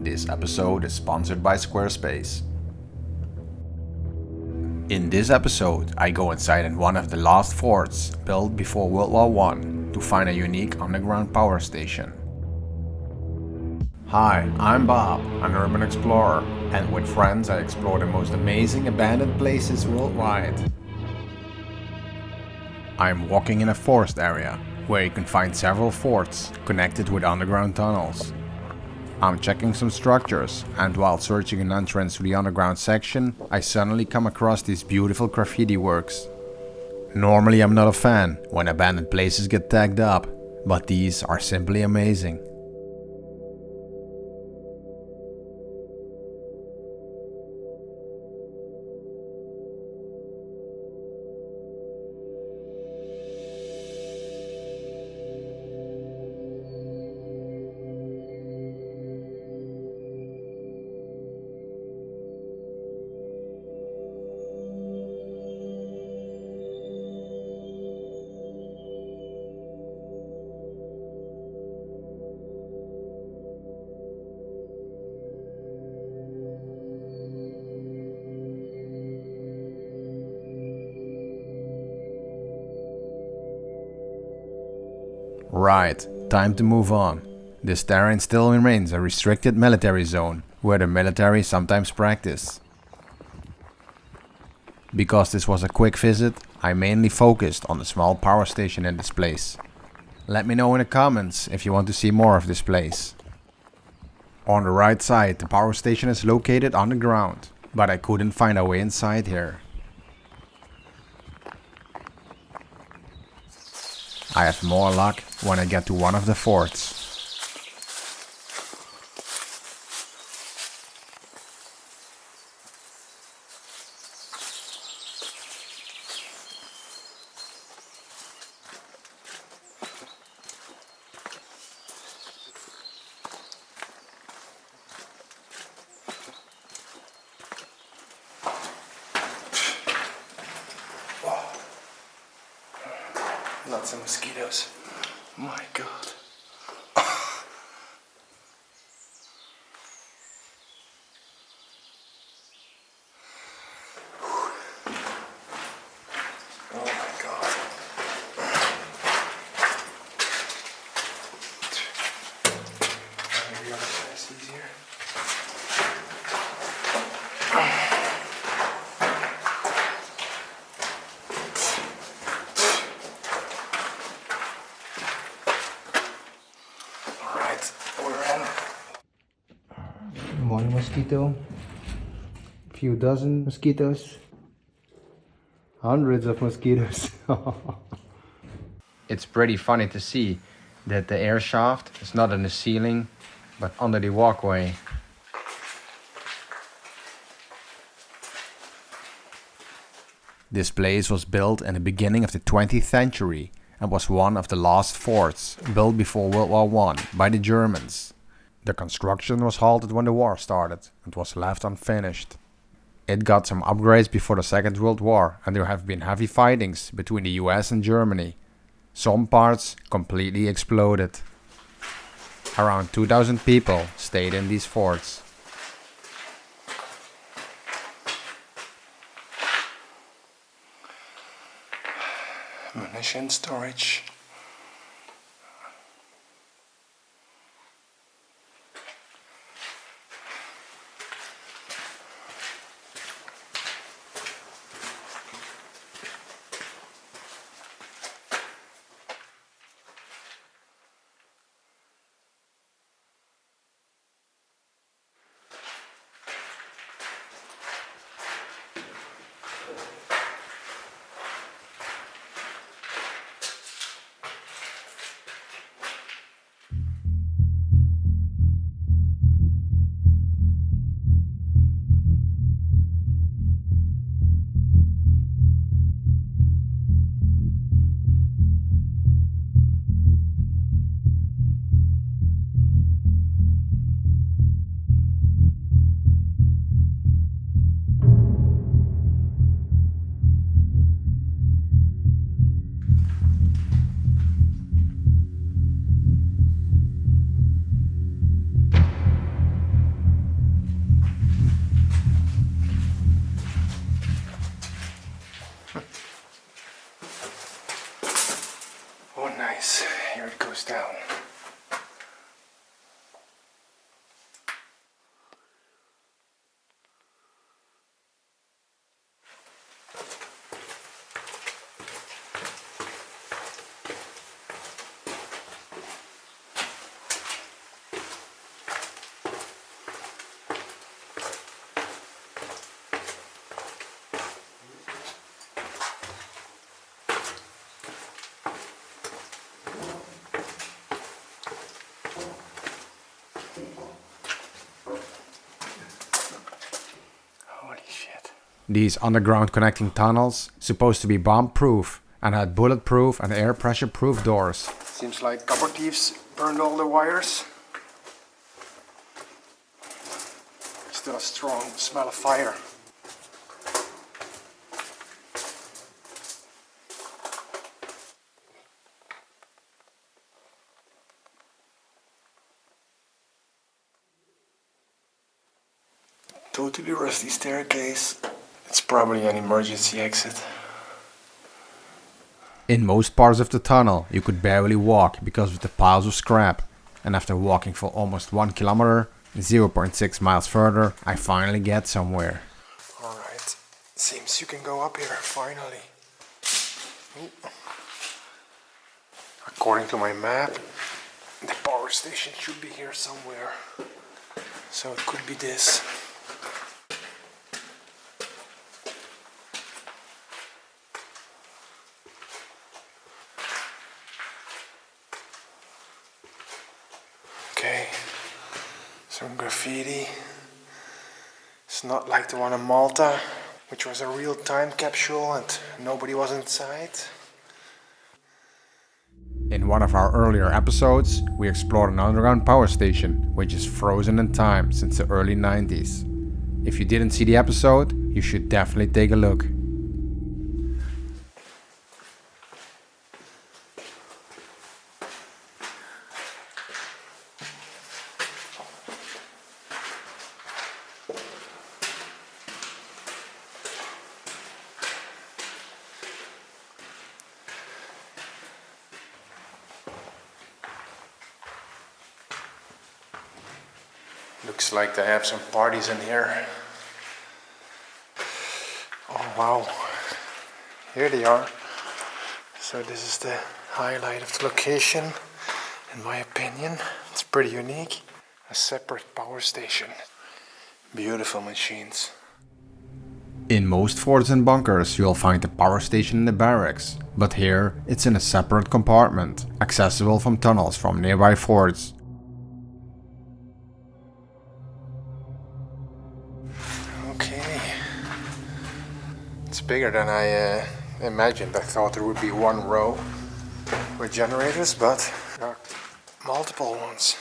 This episode is sponsored by Squarespace. In this episode, I go inside in one of the last forts built before World War I to find a unique underground power station. Hi, I'm Bob, an urban explorer, and with friends I explore the most amazing abandoned places worldwide. I'm walking in a forest area, where you can find several forts connected with underground tunnels. I'm checking some structures, and while searching an entrance to the underground section, I suddenly come across these beautiful graffiti works. Normally I'm not a fan when abandoned places get tagged up, but these are simply amazing. Right, time to move on. This terrain still remains a restricted military zone, where the military sometimes practice. Because this was a quick visit, I mainly focused on the small power station in this place. Let me know in the comments if you want to see more of this place. On the right side, the power station is located underground, but I couldn't find a way inside here. I have more luck when I get to one of the forts. Lots of mosquitoes. My God. Oh my God. Maybe other place easier. One mosquito, few dozen mosquitoes, hundreds of mosquitoes. It's pretty funny to see that the air shaft is not in the ceiling, but under the walkway. This place was built in the beginning of the 20th century and was one of the last forts built before World War I by the Germans. The construction was halted when the war started and was left unfinished. It got some upgrades before the Second World War, and there have been heavy fightings between the US and Germany. Some parts completely exploded. Around 2,000 people stayed in these forts. Munition storage. These underground connecting tunnels supposed to be bomb-proof and had bulletproof and air pressure-proof doors. Seems like copper thieves burned all the wires. Still a strong smell of fire. Totally rusty staircase. It's probably an emergency exit. In most parts of the tunnel, you could barely walk because of the piles of scrap, and after walking for almost 1 kilometer, 0.6 miles further, I finally get somewhere. Alright, seems you can go up here, finally. Ooh. According to my map, the power station should be here somewhere. So it could be this. Okay, some graffiti. It's not like the one in Malta, which was a real time capsule and nobody was inside. In one of our earlier episodes, we explored an underground power station, which is frozen in time since the early 90s. If you didn't see the episode, you should definitely take a look. Looks like they have some parties in here. Oh wow, here they are. So this is the highlight of the location, in my opinion. It's pretty unique. A separate power station. Beautiful machines. In most forts and bunkers, you'll find the power station in the barracks, but here it's in a separate compartment, accessible from tunnels from nearby forts. Okay. It's bigger than I imagined. I thought there would be one row with generators, but there are multiple ones.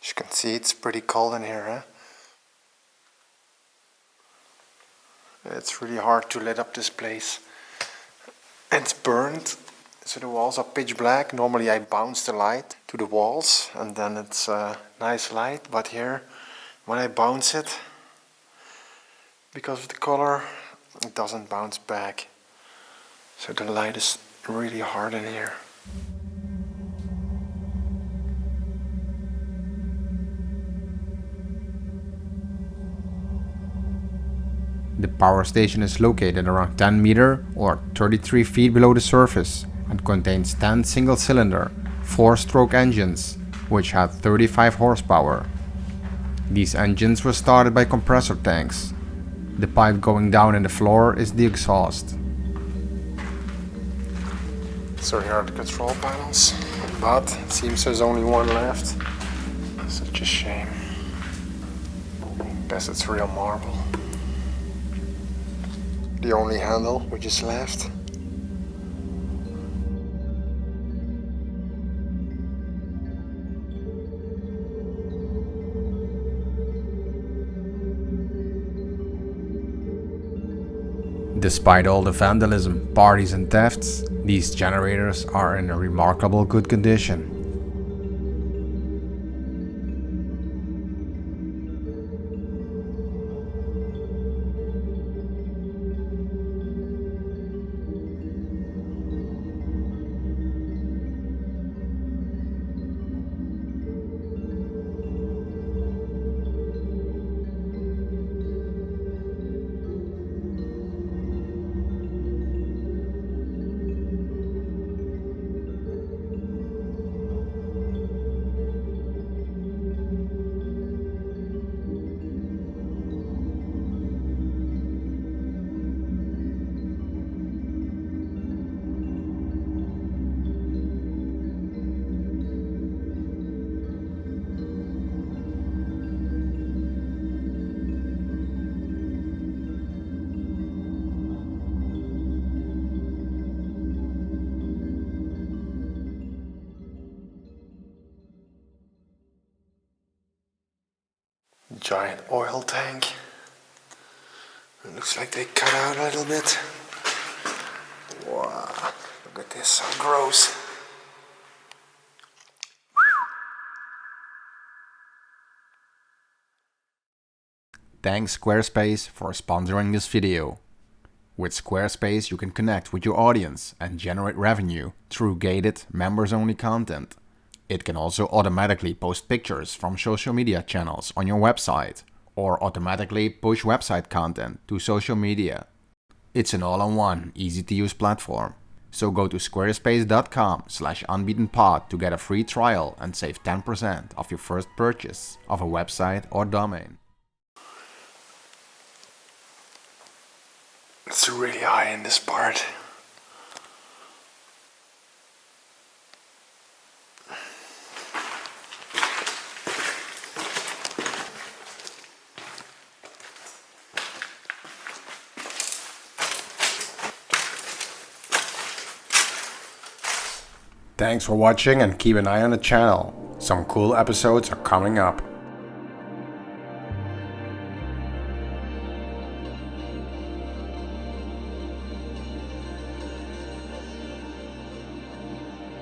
As you can see, it's pretty cold in here, huh? It's really hard to lit up this place. It's burned, so the walls are pitch black. Normally I bounce the light to the walls and then it's a nice light, but here when I bounce it, because of the color, it doesn't bounce back. So the light is really hard in here. The power station is located around 10 meters or 33 feet below the surface and contains 10 single-cylinder, 4-stroke engines, which had 35 horsepower. These engines were started by compressor tanks. The pipe going down in the floor is the exhaust. So here are the control panels, but it seems there's only one left. Such a shame. Guess it's real marble. The only handle which is left. Despite all the vandalism, parties and thefts, these generators are in a remarkable good condition. giant oil tank. It looks like they cut out a little bit. Wow, look at this, so gross. Thanks Squarespace for sponsoring this video. With Squarespace you can connect with your audience and generate revenue through gated, members-only content. It can also automatically post pictures from social media channels on your website or automatically push website content to social media. It's an all-in-one, easy-to-use platform. So go to squarespace.com/unbeatenpod to get a free trial and save 10% of your first purchase of a website or domain. It's really high in this part. Thanks for watching and keep an eye on the channel. Some cool episodes are coming up.